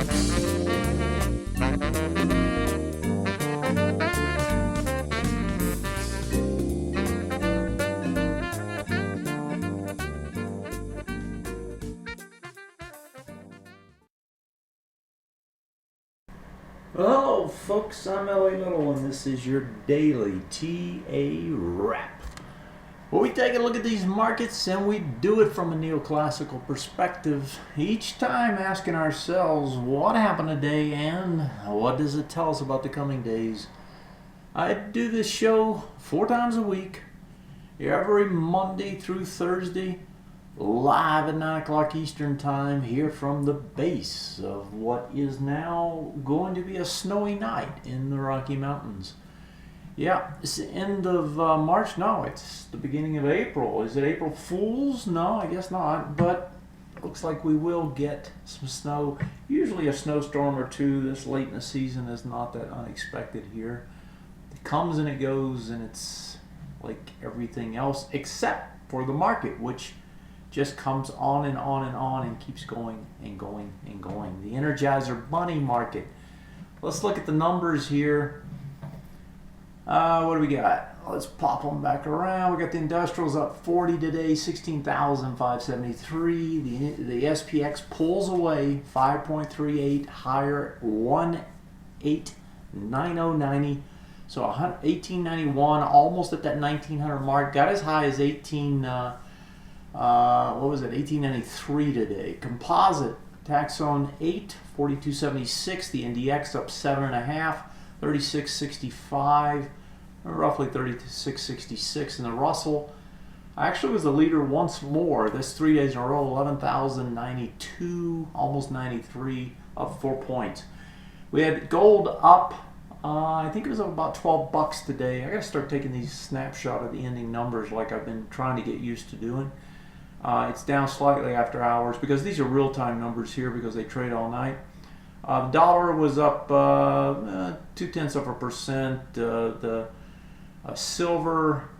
Hello folks, I'm L.A. Little and this is your daily TA Wrap, where we take a look at these markets and we do it from a neoclassical perspective, each time asking ourselves what happened today and what does it tell us about the coming days. I do this show 4 times a week, every Monday through Thursday, live at 9 o'clock Eastern Time, here from the base of what is now going to be a snowy night in the Rocky Mountains. Yeah, it's the end of March. No, it's the beginning of April. Is it April Fool's? No, I guess not, but it looks like we will get some snow. Usually a snowstorm or two this late in the season is not that unexpected here. It comes and it goes, and it's like everything else except for the market, which just comes on and on and on and keeps going and going and going. The Energizer Bunny market. Let's look at the numbers here. What do we got? Let's pop them back around. We got the industrials up 40 today, 16,573. The SPX pulls away 5.38, higher 1890. So 1891, almost at that 1900 mark. Got as high as 1893 today. Composite taxon 8, 4276. The NDX up 7.5, 3665, roughly 3666. And the Russell actually was the leader once more. This 3 days in a row, 11,092, almost 93, up 4 points. We had gold up. I think it was up about $12 today. I gotta start taking these snapshot of the ending numbers like I've been trying to get used to doing. It's down slightly after hours because these are real-time numbers here because they trade all night. The dollar was up 0.2%. The silver,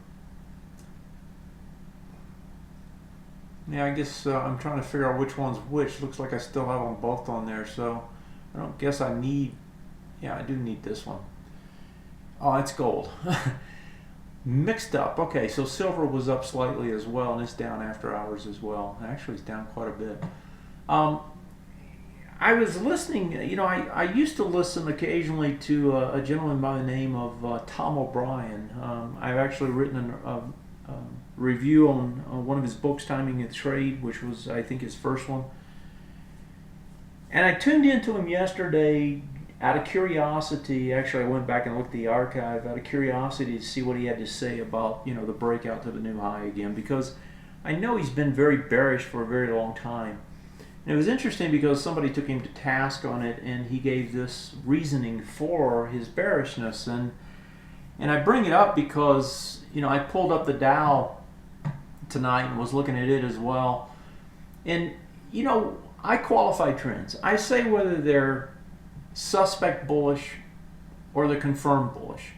yeah, I guess I'm trying to figure out which one's which. Looks like I still have them both on there, so I don't guess I need. Yeah, I do need this one. Oh, it's gold. Mixed up. Okay, so silver was up slightly as well, and it's down after hours as well. Actually, it's down quite a bit. I was listening, I used to listen occasionally to a gentleman by the name of Tom O'Brien. I've actually written a review on one of his books, Timing and Trade, which was, I think, his first one. And I tuned into him yesterday out of curiosity. Actually, I went back and looked at the archive out of curiosity to see what he had to say about, the breakout to the new high again, because I know he's been very bearish for a very long time. And it was interesting because somebody took him to task on it, and he gave this reasoning for his bearishness. And I bring it up because, I pulled up the Dow tonight and was looking at it as well. And, I qualify trends. I say whether they're suspect bullish or the confirmed bullish.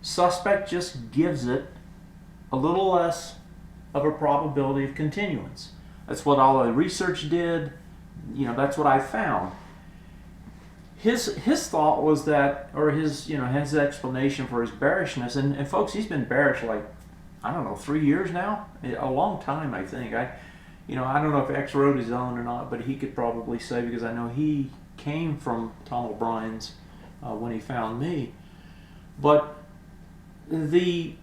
Suspect just gives it a little less of a probability of continuance. That's what all the research did. That's what I found. His thought was that, or his explanation for his bearishness, and folks, he's been bearish like, I don't know, 3 years now, a long time, I think. I don't know if X wrote his own or not, but he could probably say, because I know he came from Tom O'Brien's when he found me. But the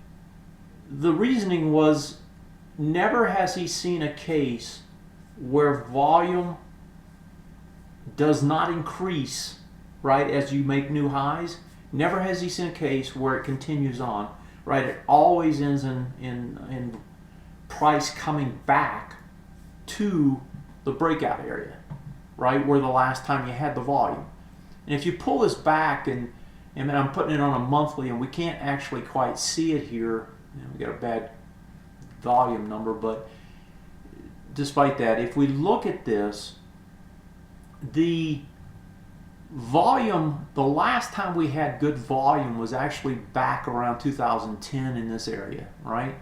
reasoning was, never has he seen a case where volume does not increase, right, as you make new highs. Never has he seen a case where it continues on, right? It always ends in price coming back to the breakout area, right, where the last time you had the volume. And if you pull this back, and I'm putting it on a monthly, and we can't actually quite see it here. We got a bad volume number, but despite that, if we look at this, the volume, the last time we had good volume was actually back around 2010 in this area, right?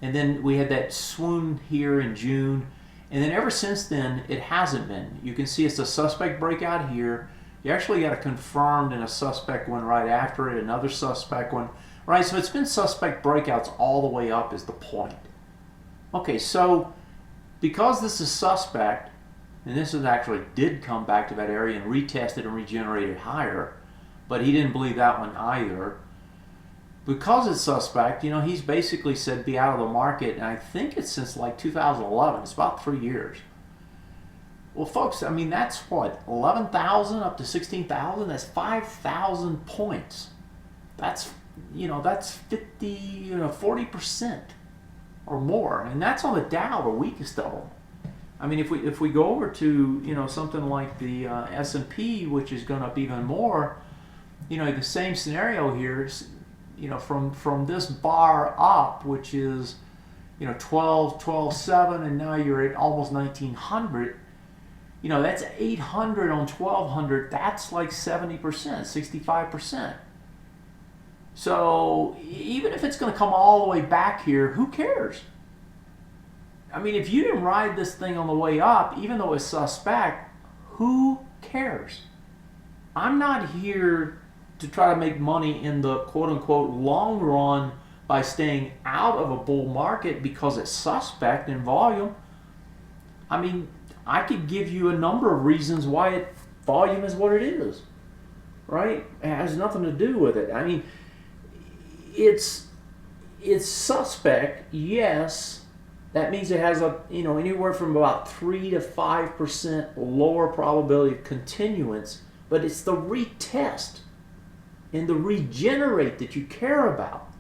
And then we had that swoon here in June, And then ever since then, it hasn't been. You can see it's a suspect breakout here. You actually got a confirmed and a suspect one right after it, another suspect one, right? So it's been suspect breakouts all the way up is the point. Okay, so because this is suspect, and this is actually did come back to that area and retested and regenerated higher, but he didn't believe that one either. Because it's suspect, you know, he's basically said be out of the market, and I think it's since like 2011. It's about 3 years. Well, folks, I mean, that's what, 11,000 up to 16,000? That's 5,000 points. That's, you know, that's 40% or more. And that's on the Dow, the weakest of them. I mean, if we go over to, you know, something like the S&P, which is going up even more, you know, the same scenario here, you know, from this bar up, which is, you know, 12.7, and now you're at almost 1900. You know, that's 800 on 1200. That's like 70%, 65%. So even if it's going to come all the way back here, who cares? I mean, if you didn't ride this thing on the way up, even though it's suspect, who cares? I'm not here to try to make money in the quote-unquote long run by staying out of a bull market because it's suspect in volume. I mean, I could give you a number of reasons why volume is what it is, right? It has nothing to do with it. I mean, it's suspect, yes. That means it has a, you know, anywhere from about 3 to 5% lower probability of continuance, but it's the retest and the regenerate that you care about,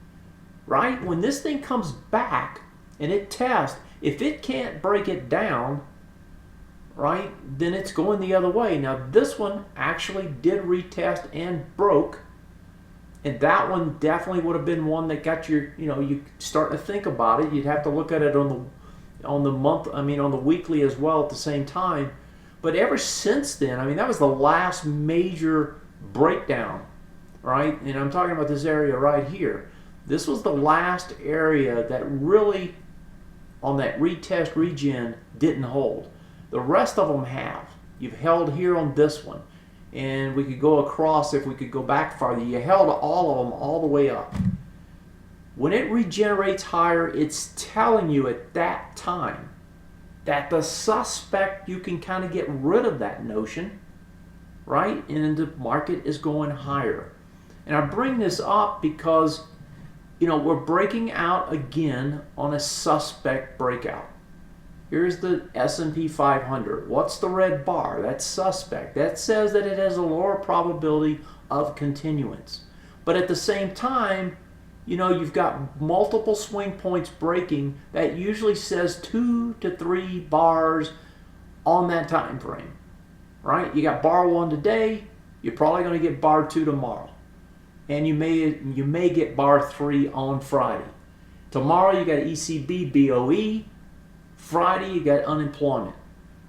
right? When this thing comes back and it tests, if it can't break it down, right, then it's going the other way. Now this one actually did retest and broke, and that one definitely would have been one that got your, you know, you starting to think about it. You'd have to look at it on the month, I mean on the weekly as well at the same time. But ever since then, I mean, that was the last major breakdown, right? And I'm talking about this area right here. This was the last area that really, on that retest regen, didn't hold. The rest of them have. You've held here on this one. And we could go across, if we could go back farther, you held all of them all the way up. When it regenerates higher, it's telling you at that time that the suspect, you can kind of get rid of that notion, right? And the market is going higher. And I bring this up because, you know, we're breaking out again on a suspect breakout. Here's the S&P 500. What's the red bar? That's suspect. That says that it has a lower probability of continuance. But at the same time, you know, you've got multiple swing points breaking. That usually says 2 to 3 bars on that time frame, right? You got bar 1 today. You're probably going to get bar 2 tomorrow. And you may get bar 3 on Friday. Tomorrow you got ECB BOE. Friday you got unemployment.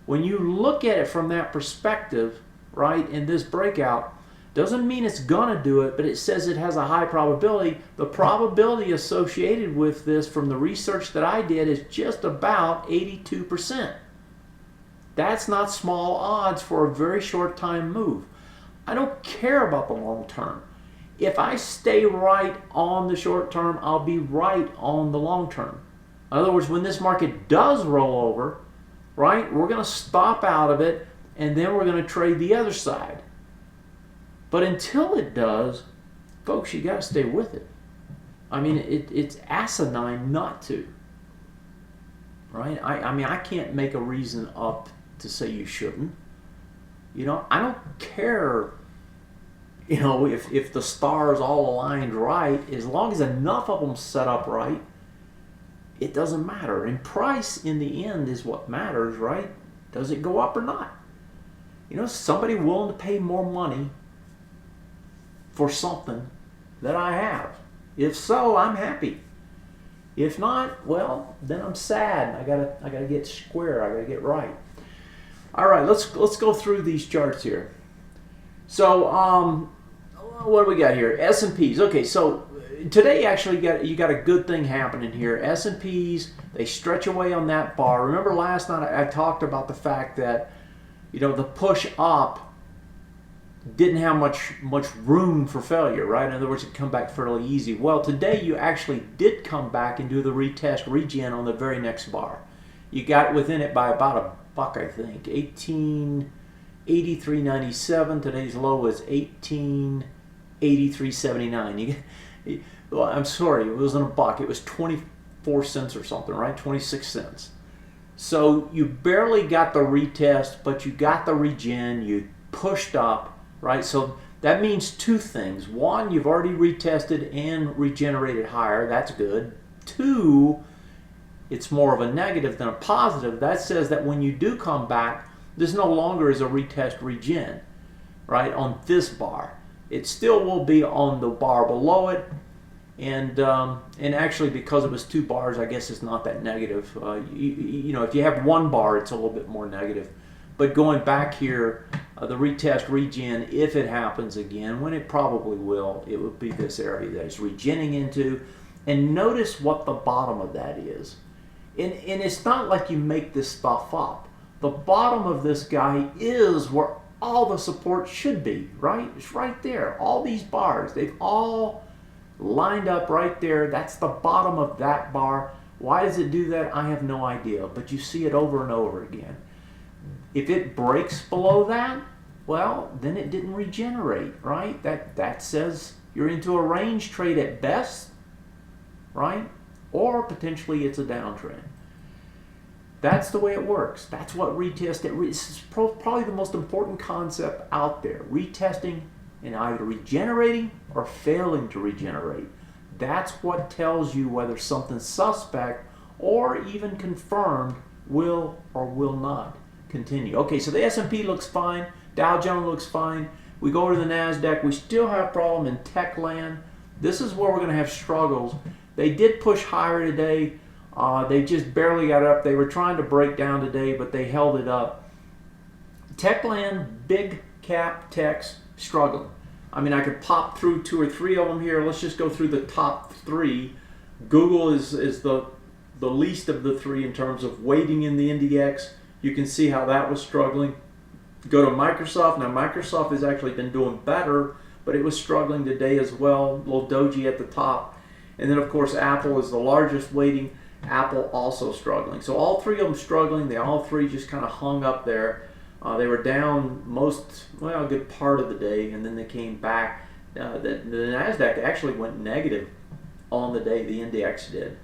When you look at it from that perspective, right, in this breakout, doesn't mean it's gonna do it, but it says it has a high probability. The probability associated with this from the research that I did is just about 82%. That's not small odds for a very short time move. I don't care about the long term. If I stay right on the short term, I'll be right on the long term. In other words, when this market does roll over, right, we're going to stop out of it, and then we're going to trade the other side. But until it does, folks, you got to stay with it. I mean, it's asinine not to, right? I mean, I can't make a reason up to say you shouldn't. You know, I don't care, you know, if the stars all aligned right, as long as enough of them set up right, it doesn't matter. And price in the end is what matters, right? Does it go up or not? You know, somebody willing to pay more money for something that I have. If so, I'm happy. If not, well, then I'm sad. I gotta get square. I gotta get right. All right, let's go through these charts here. So what do we got here? S&Ps. Okay, so today actually you got a good thing happening here. S&Ps, they stretch away on that bar. Remember last night I talked about the fact that, you know, the push up didn't have much room for failure, right? In other words, it come back fairly easy. Well, today you actually did come back and do the retest regen on the very next bar. You got within it by about a buck, I think. 1883.97. Today's low was 1883.79. Well, I'm sorry, it wasn't a buck. It was 24 cents or something, right? 26 cents. So you barely got the retest, but you got the regen. You pushed up, right? So that means two things. One, you've already retested and regenerated higher. That's good. Two, it's more of a negative than a positive. That says that when you do come back, this no longer is a retest regen, right, on this bar. It still will be on the bar below it, and actually because it was two bars, I guess it's not that negative. You know, if you have one bar, it's a little bit more negative. But going back here, the retest regen, if it happens again, when it probably will, it would be this area that it's regenning into. And notice what the bottom of that is. And it's not like you make this stuff up. The bottom of this guy is where all the support should be, right? It's right there. All these bars, they've all lined up right there. That's the bottom of that bar. Why does it do that? I have no idea, but you see it over and over again. If it breaks below that, well, then it didn't regenerate, right? That says you're into a range trade at best, right? Or potentially it's a downtrend. That's the way it works. That's what retest is. This is probably the most important concept out there. Retesting and either regenerating or failing to regenerate. That's what tells you whether something's suspect or even confirmed will or will not continue. Okay, so the S&P looks fine. Dow Jones looks fine. We go over to the NASDAQ. We still have a problem in tech land. This is where we're going to have struggles. They did push higher today. They just barely got up. They were trying to break down today, but they held it up. Techland, big cap techs, struggling. I mean, I could pop through two or three of them here. Let's just go through the top three. Google is the least of the three in terms of weighting in the index. You can see how that was struggling. Go to Microsoft. Now, Microsoft has actually been doing better, but it was struggling today as well. A little doji at the top. And then, of course, Apple is the largest weighting. Apple also struggling. So all three of them struggling. They all three just kind of hung up there. They were down a good part of the day, and then they came back. The NASDAQ actually went negative on the day. The index did.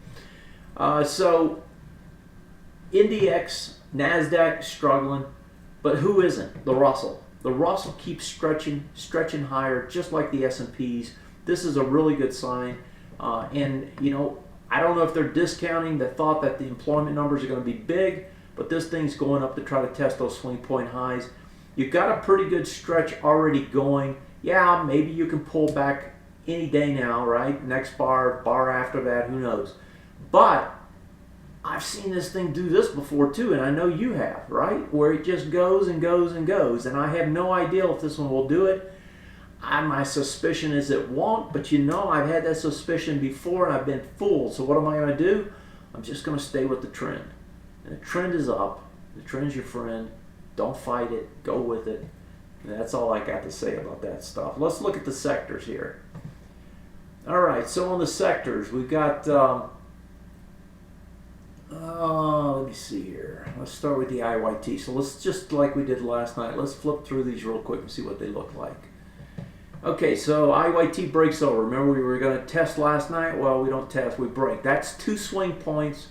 So index, NASDAQ struggling, but who isn't? The Russell. The Russell keeps stretching higher, just like the S&Ps. This is a really good sign. And, you know, I don't know if they're discounting the thought that the employment numbers are going to be big, but this thing's going up to try to test those swing point highs. You've got a pretty good stretch already going. Yeah, maybe you can pull back any day now, right? Next bar after that, who knows? But I've seen this thing do this before too, and I know you have, right? Where it just goes and goes and goes, and I have no idea if this one will do it. My suspicion is it won't, but you know, I've had that suspicion before and I've been fooled. So what am I going to do? I'm just going to stay with the trend. And the trend is up. The trend's your friend. Don't fight it. Go with it. And that's all I got to say about that stuff. Let's look at the sectors here. All right, so on the sectors, we've got, let me see here. Let's start with the IYT. So let's just like we did last night, let's flip through these real quick and see what they look like. Okay, so IYT breaks over. Remember we were going to test last night? Well, we don't test, we break. That's two swing points.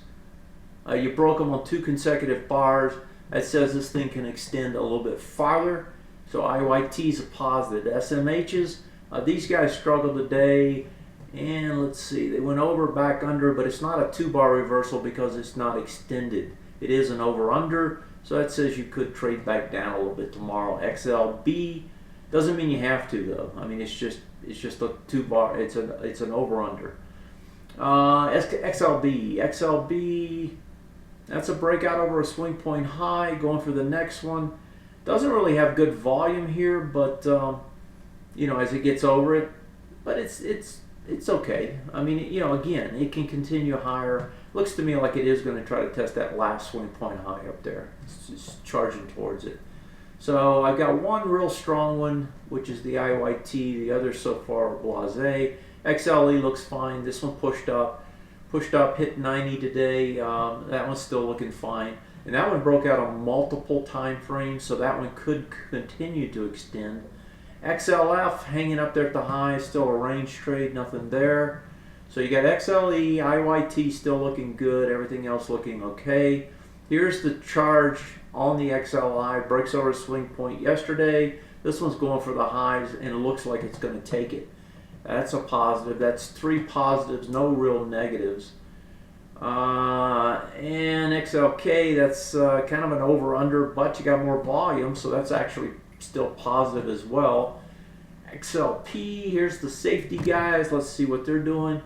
You broke them on two consecutive bars. That says this thing can extend a little bit farther. So IYT is a positive. SMHs, these guys struggled today. And let's see, they went over, back under, but it's not a two-bar reversal because it's not extended. It is an over-under, so that says you could trade back down a little bit tomorrow. XLB doesn't mean you have to though. I mean, it's just a two-bar. It's an over-under. XLB, that's a breakout over a swing point high. Going for the next one. Doesn't really have good volume here, but as it gets over it. But it's okay. I mean, again, it can continue higher. Looks to me like it is going to try to test that last swing point high up there. It's just charging towards it. So I've got one real strong one, which is the IYT. The others so far are blase. XLE looks fine. This one pushed up, hit 90 today. That one's still looking fine. And that one broke out on multiple time frames, so that one could continue to extend. XLF hanging up there at the high, still a range trade, nothing there. So you got XLE, IYT still looking good, everything else looking okay. Here's the charge on the XLI, breaks over a swing point yesterday. This one's going for the highs, and it looks like it's going to take it. That's a positive. That's 3 positives, no real negatives. And XLK, that's kind of an over-under, but you got more volume, so that's actually still positive as well. XLP, here's the safety guys. Let's see what they're doing.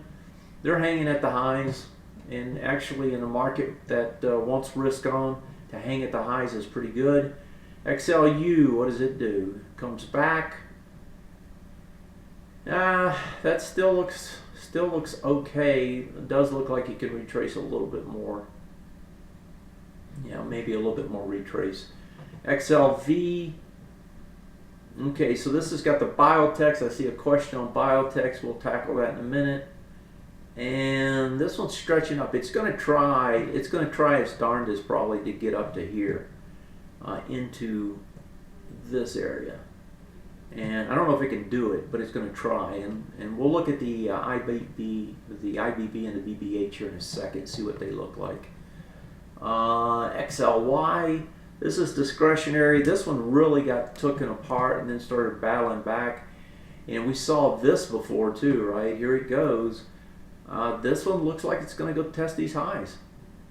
They're hanging at the highs, and actually in a market that wants risk on, to hang at the highs is pretty good. XLU, what does it do? Comes back. That still looks okay. It does look like you can retrace a little bit more. Yeah, maybe a little bit more retrace. XLV. Okay, so this has got the biotechs. I see a question on biotechs. We'll tackle that in a minute. And this one's stretching up. It's going to try its darndest probably to get up to here, into this area. And I don't know if it can do it, but it's going to try. And we'll look at the IBB and the BBH here in a second, see what they look like. XLY, this is discretionary. This one really got taken apart and then started battling back. And we saw this before too, right? Here it goes. This one looks like it's going to go test these highs.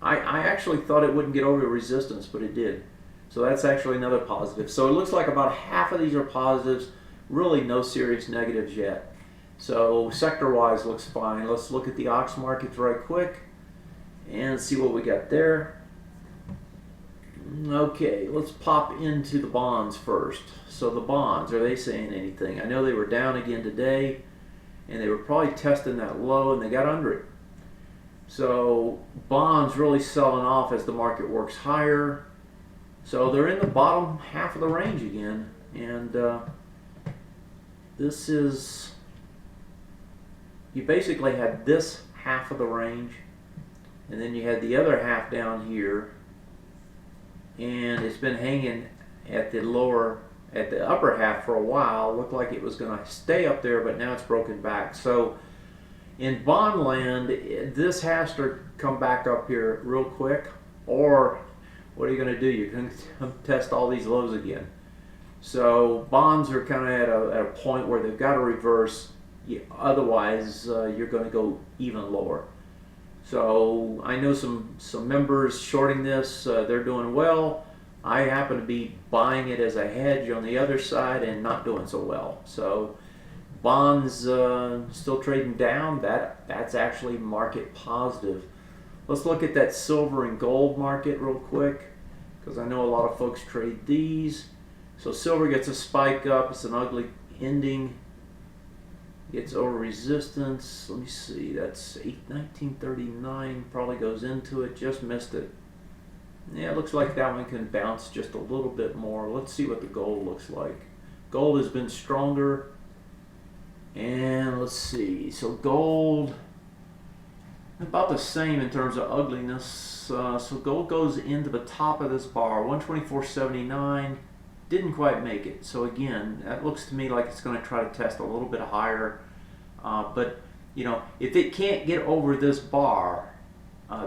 I actually thought it wouldn't get over resistance, but it did. So that's actually another positive. So it looks like about half of these are positives, really no serious negatives yet. So sector-wise looks fine. Let's look at the ox markets right quick and see what we got there. Okay, let's pop into the bonds first. So the bonds, are they saying anything? I know they were down again today, and they were probably testing that low, and they got under it. So bonds really selling off as the market works higher. So they're in the bottom half of the range again, and this is, you basically had this half of the range, and then you had the other half down here, and it's been hanging at the upper half for a while. Looked like it was going to stay up there, but now it's broken back. So in bond land, this has to come back up here real quick, or what are you going to do? You're going to test all these lows again. So bonds are kind of at a point where they've got to reverse. Otherwise, you're going to go even lower. So I know some members shorting this. They're doing well. I happen to be buying it as a hedge on the other side and not doing so well. So bonds still trading down. That's actually market positive. Let's look at that silver and gold market real quick, because I know a lot of folks trade these. So silver gets a spike up. It's an ugly ending. Gets over resistance. Let me see. That's 1939. Probably goes into it. Just missed it. Yeah, it looks like that one can bounce just a little bit more. Let's see what the gold looks like. Gold has been stronger. And let's see. So gold, about the same in terms of ugliness. So gold goes into the top of this bar, 124.79. Didn't quite make it. So again, that looks to me like it's going to try to test a little bit higher. But if it can't get over this bar,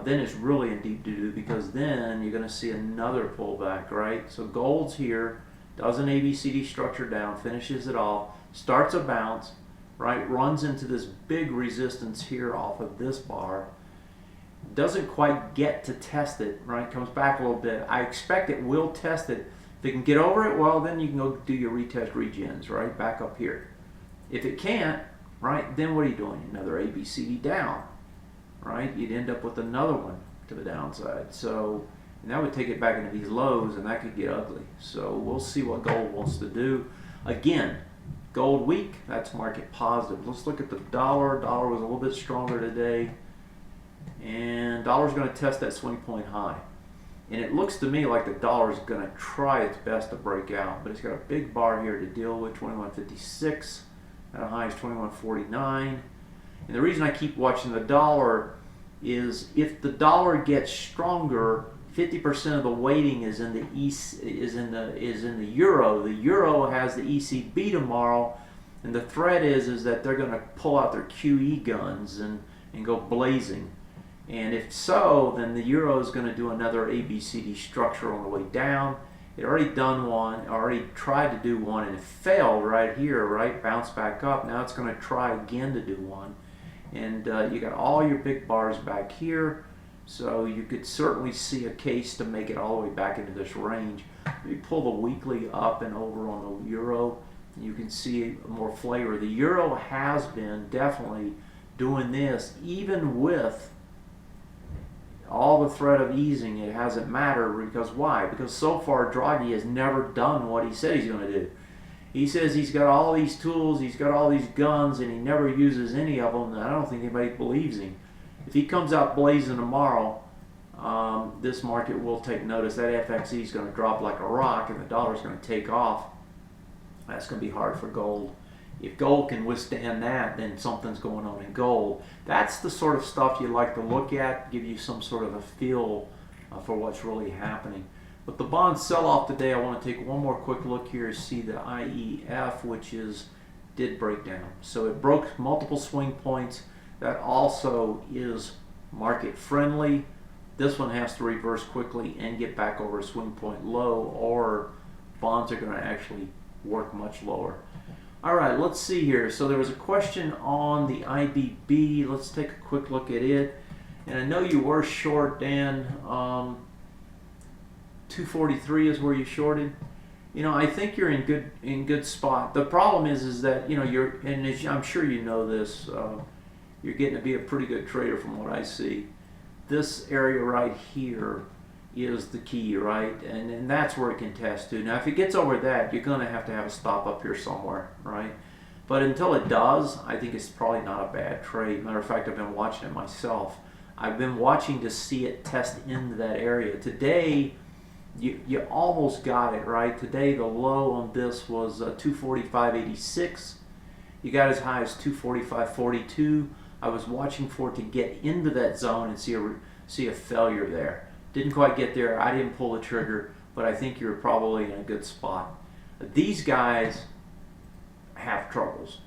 then it's really in deep doo-doo, because then you're going to see another pullback, right? So gold's here, does an ABCD structure down, finishes it off, starts a bounce, right? Runs into this big resistance here off of this bar. Doesn't quite get to test it, right? Comes back a little bit. I expect it will test it. If it can get over it, well, then you can go do your retest regens, right? Back up here. If it can't, right, then what are you doing? Another ABCD down, right? You'd end up with another one to the downside. So, and that would take it back into these lows, and that could get ugly. So we'll see what gold wants to do. Again, Gold weak, that's market positive. Let's look at the dollar. Dollar was a little bit stronger today. And dollar's going to test that swing point high. And it looks to me like the dollar is going to try its best to break out. But it's got a big bar here to deal with, 21.56. At a high is 21.49. And the reason I keep watching the dollar is if the dollar gets stronger, 50% of the weighting is in the euro. The euro has the ECB tomorrow, and the threat is that they're going to pull out their QE guns and go blazing. And if so, then the euro is going to do another ABCD structure on the way down. It already done one, already tried to do one, and it failed right here, right? Bounced back up. Now it's going to try again to do one. And you got all your big bars back here. So you could certainly see a case to make it all the way back into this range. If you pull the weekly up and over on the euro, you can see more flavor. The euro has been definitely doing this, even with all the threat of easing. It hasn't mattered because why? Because so far Draghi has never done what he said he's going to do. He says he's got all these tools, he's got all these guns, and he never uses any of them. And I don't think anybody believes him. If he comes out blazing tomorrow, this market will take notice. That FXE is going to drop like a rock, and the dollar is going to take off. That's going to be hard for gold. If gold can withstand that, then something's going on in gold. That's the sort of stuff you like to look at, give you some sort of a feel for what's really happening. But the bond sell-off today, I want to take one more quick look here to see the IEF, which did break down. So it broke multiple swing points. That also is market friendly. This one has to reverse quickly and get back over a swing point low, or bonds are going to actually work much lower. All right, let's see here. So there was a question on the IBB. Let's take a quick look at it. And I know you were short, Dan. 243 is where you shorted. You know, I think you're in good spot. The problem is that, you know, and I'm sure you know this, you're getting to be a pretty good trader from what I see. This area right here is the key, right? And that's where it can test to. Now, if it gets over that, you're going to have a stop up here somewhere, right? But until it does, I think it's probably not a bad trade. Matter of fact, I've been watching it myself. I've been watching to see it test into that area. Today, you almost got it, right? Today, the low on this was 245.86. You got as high as 245.42. I was watching for it to get into that zone and see a failure there. Didn't quite get there. I didn't pull the trigger, but I think you're probably in a good spot. These guys have troubles.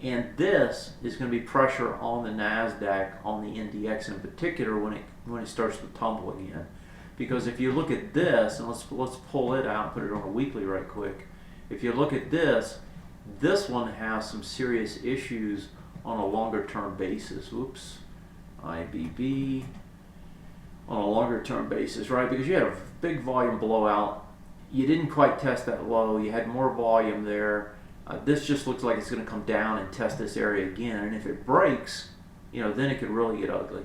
And this is going to be pressure on the NASDAQ, on the NDX in particular, when it starts to tumble again. Because if you look at this, and let's pull it out and put it on a weekly right quick. If you look at this one has some serious issues on a longer term basis. Oops, IBB on a longer term basis, right? Because you had a big volume blowout. You didn't quite test that low. You had more volume there. This just looks like it's going to come down and test this area again. And if it breaks, you know, then it could really get ugly.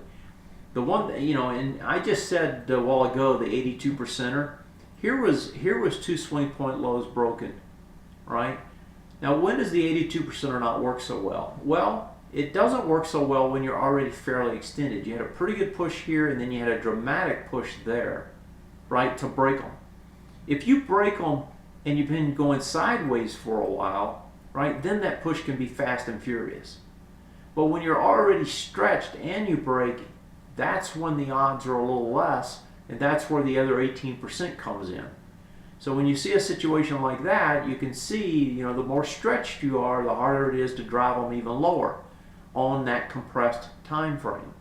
The one, you know, and I just said a while ago, the 82%er. Here was two swing point lows broken, right? Now, when does the 82%er not work so well? Well, it doesn't work so well when you're already fairly extended. You had a pretty good push here, and then you had a dramatic push there, right, to break them. If you break them and you've been going sideways for a while, right, then that push can be fast and furious. But when you're already stretched and you break, that's when the odds are a little less, and that's where the other 18% comes in. So when you see a situation like that, you can see, you know, the more stretched you are, the harder it is to drive them even lower on that compressed time frame.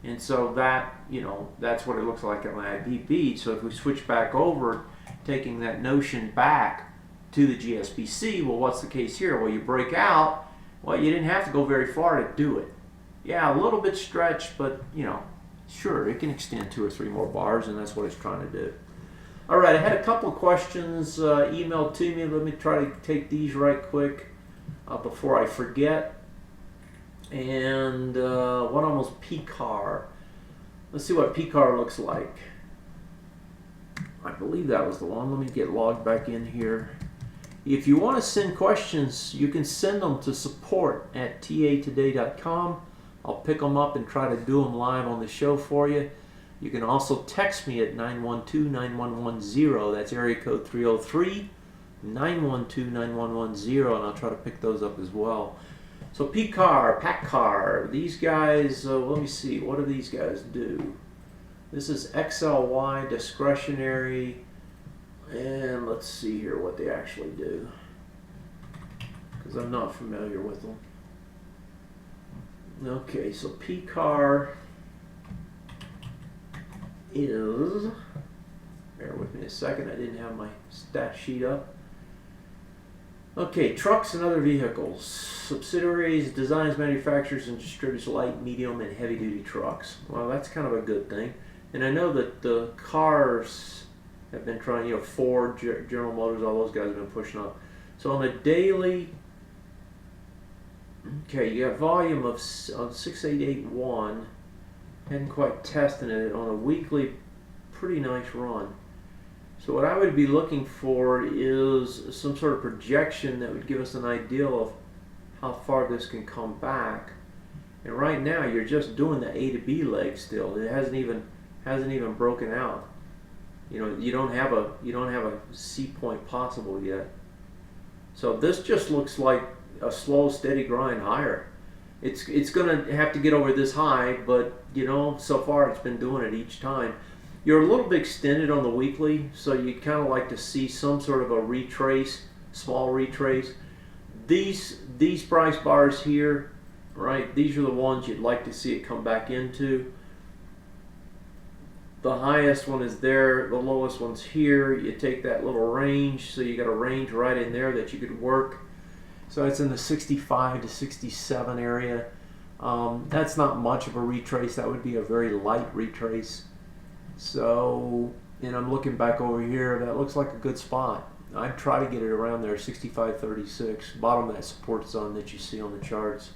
And so that, you know, that's what it looks like on IBB. So if we switch back over, taking that notion back to the GSBC, well, what's the case here? Well, you break out. Well, you didn't have to go very far to do it. Yeah, a little bit stretched, but, you know, sure, it can extend 2 or 3 more bars, and that's what it's trying to do. All right, I had a couple of questions emailed to me. Let me try to take these right quick before I forget. And one of them was PCAR. Let's see what PCAR looks like. I believe that was the one. Let me get logged back in here. If you want to send questions, you can send them to support@tatoday.com. I'll pick them up and try to do them live on the show for you. You can also text me at 912-9110. That's area code 303-912-9110, and I'll try to pick those up as well. So PACCAR, these guys, let me see, what do these guys do? This is XLY, discretionary, and let's see here what they actually do, because I'm not familiar with them. Okay, so PACCAR is, bear with me a second, I didn't have my stat sheet up. Okay, trucks and other vehicles. Subsidiaries, designs, manufactures, and distributes light, medium, and heavy-duty trucks. Well, that's kind of a good thing. And I know that the cars have been trying, Ford, General Motors, all those guys have been pushing up. So on the daily, okay, you got volume of 6881. Hadn't quite tested it. On a weekly, pretty nice run. So what I would be looking for is some sort of projection that would give us an idea of how far this can come back. And right now you're just doing the A to B leg still. It hasn't even broken out. You don't have a C point possible yet. So this just looks like a slow, steady grind higher. It's going to have to get over this high, but so far it's been doing it each time. You're a little bit extended on the weekly, so you kind of like to see some sort of a retrace, small retrace. These price bars here, right? These are the ones you'd like to see it come back into. The highest one is there, the lowest one's here. You take that little range, so you got a range right in there that you could work. So it's in the 65 to 67 area. That's not much of a retrace. That would be a very light retrace. So, and I'm looking back over here, that looks like a good spot. I'd try to get it around there, 65.36, bottom of that support zone that you see on the charts.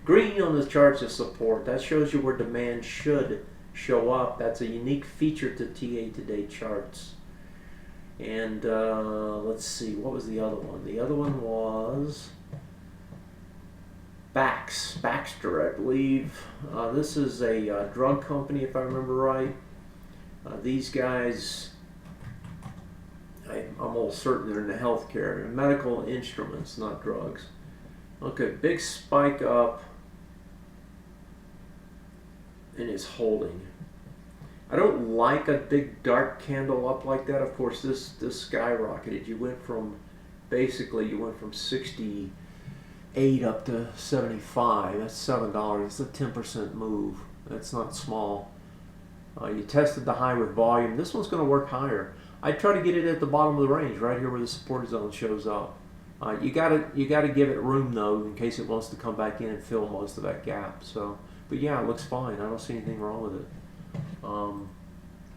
Green on the charts is support. That shows you where demand should show up. That's a unique feature to TA Today charts. And let's see, what was the other one? The other one was Baxter, I believe. This is a drug company, if I remember right. These guys, I'm almost certain they're in the healthcare, medical instruments, not drugs. Okay, big spike up, and it's holding. I don't like a big dark candle up like that. Of course, this skyrocketed. You went from 68 up to 75. That's $7. It's a 10% move. That's not small. You tested the high with volume. This one's going to work higher. I'd try to get it at the bottom of the range, right here where the support zone shows up. You gotta give it room though, in case it wants to come back in and fill most of that gap. So, but yeah, it looks fine. I don't see anything wrong with it. I'm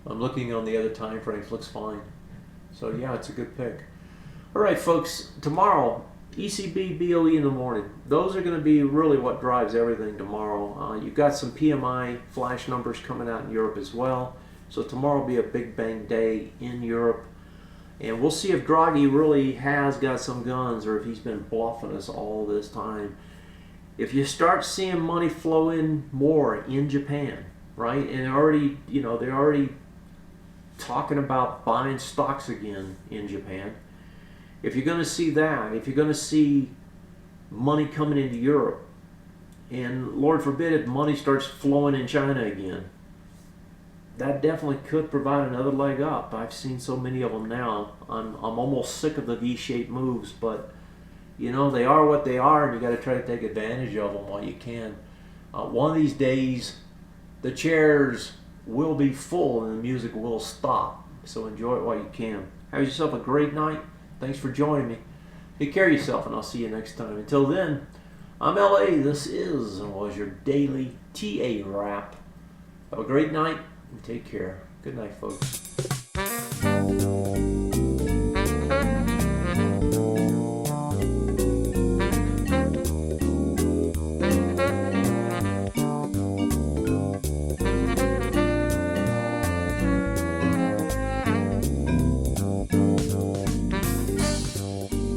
looking on the other time frames. Looks fine. So yeah, it's a good pick. All right, folks. Tomorrow, ECB, BOE in the morning. Those are going to be really what drives everything tomorrow. You've got some PMI flash numbers coming out in Europe as well. So tomorrow will be a big bang day in Europe. And we'll see if Draghi really has got some guns or if he's been bluffing us all this time. If you start seeing money flow in more in Japan, right? And they're already talking about buying stocks again in Japan. If you're going to see that, if you're going to see money coming into Europe, and Lord forbid if money starts flowing in China again, that definitely could provide another leg up. I've seen so many of them now. I'm almost sick of the V-shaped moves, but they are what they are, and you got to try to take advantage of them while you can. One of these days, the chairs will be full and the music will stop. So enjoy it while you can. Have yourself a great night. Thanks for joining me. Take care of yourself, and I'll see you next time. Until then, I'm LA. This is and was your daily TA wrap. Have a great night and take care. Good night, folks.